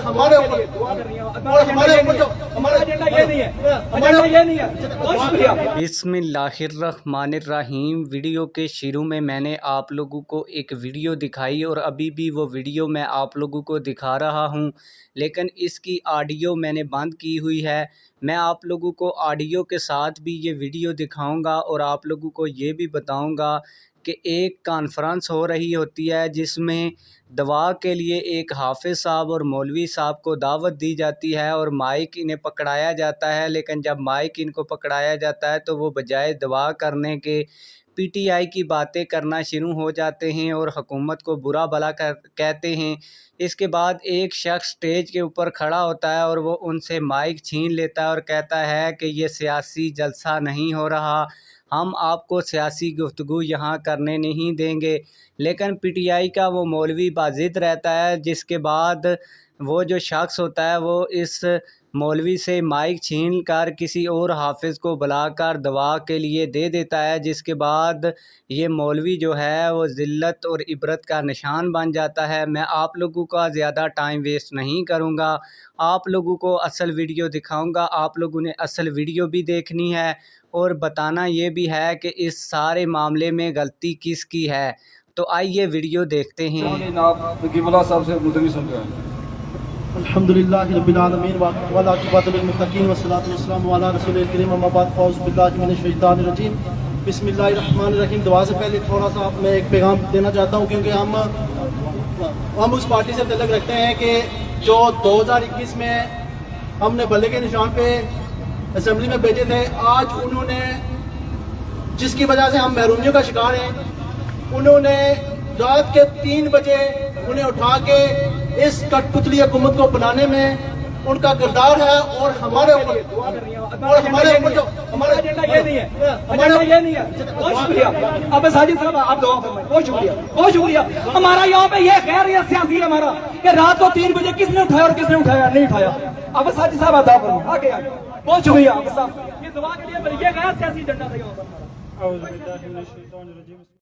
हमारे ऊपर जो हमारा एजेंडा ये नहीं है, एजेंडा ये नहीं है। बहुत शुक्रिया। बिस्मिल्लाहिर्रहमानिर्रहीम। वीडियो के शुरू में मैंने आप लोगों को एक वीडियो दिखाई और अभी भी वो वीडियो मैं आप लोगों को दिखा रहा हूं, लेकिन इसकी ऑडियो मैंने बंद की हुई है। मैं आप लोगों को ऑडियो के साथ भी ये वीडियो दिखाऊंगा और आप लोगों को ये भी बताऊंगा कि एक कॉन्फ्रेंस हो रही होती है जिसमें दवा के लिए एक हाफिज़ साहब और मौलवी साहब को दावत दी जाती है और माइक इन्हें पकड़ाया जाता है। लेकिन जब माइक इनको पकड़ाया जाता है तो वो बजाय दवा करने के पीटीआई की बातें करना शुरू हो जाते हैं और हुकूमत को बुरा भला कहते हैं। इसके बाद एक शख्स स्टेज के ऊपर खड़ा होता है और वो उनसे माइक छीन लेता है और कहता है कि ये सियासी जलसा नहीं हो रहा, हम आपको सियासी गुफ्तगू यहाँ करने नहीं देंगे। लेकिन पीटीआई का वो मौलवी बाज़िद रहता है, जिसके बाद वो जो शख्स होता है वो इस मौलवी से माइक छीन कर किसी और हाफिज़ को बुलाकर दवा के लिए दे देता है, जिसके बाद ये मौलवी जो है वो ज़िल्लत और इबरत का निशान बन जाता है। मैं आप लोगों का ज़्यादा टाइम वेस्ट नहीं करूँगा, आप लोगों को असल वीडियो दिखाऊँगा। आप लोगों ने असल वीडियो भी देखनी है और बताना ये भी है कि इस सारे मामले में गलती किसकी है। तो आइए वीडियो देखते हैं। साहब से मुद्दे सुन रहे हैं। अल्हम्दुलिल्लाह रब्बिल आलमीन वल आक़िबतु लिल मुत्तक़ीन वस्सलातु वस्सलामु अला रसूलिल करीम अम्मा बाद फ़ौज़ु बिल्लाहि मिनश शैतानिर रजीम बिस्मिल्लाहिर्रहमानिर्रहीम। दुआ से पहले थोड़ा सा मैं एक पैगाम देना चाहता हूँ, क्योंकि हम उस पार्टी से तल्लुक़ रखते हैं कि जो 2021 में हमने बल्ले के निशान पे असेंबली में भेजे थे, आज उन्होंने जिसकी वजह से हम महरूमियों का शिकार हैं, उन्होंने रात के 3 बजे उन्हें उठा के इस कठपुतली हुकूमत को बनाने में उनका किरदार है। और हमारे ऊपर जो हमारा एजेंडा ये नहीं है, एजेंडा ये नहीं है। बहुत शुक्रिया। अब साजिद साहब आप दुआ फरमाएं। बहुत शुक्रिया, बहुत शुक्रिया। हमारा यहाँ पे ये खैर ये सियासी है हमारा कि रात को 3 बजे किसने उठाया और किसने उठाया नहीं उठाया। अब साजिद साहब आप दुआ फरमाएं। आगे आगे। बहुत शुक्रिया। ये दुआ के लिए ये गैर सियासी एजेंडा था यहाँ पर।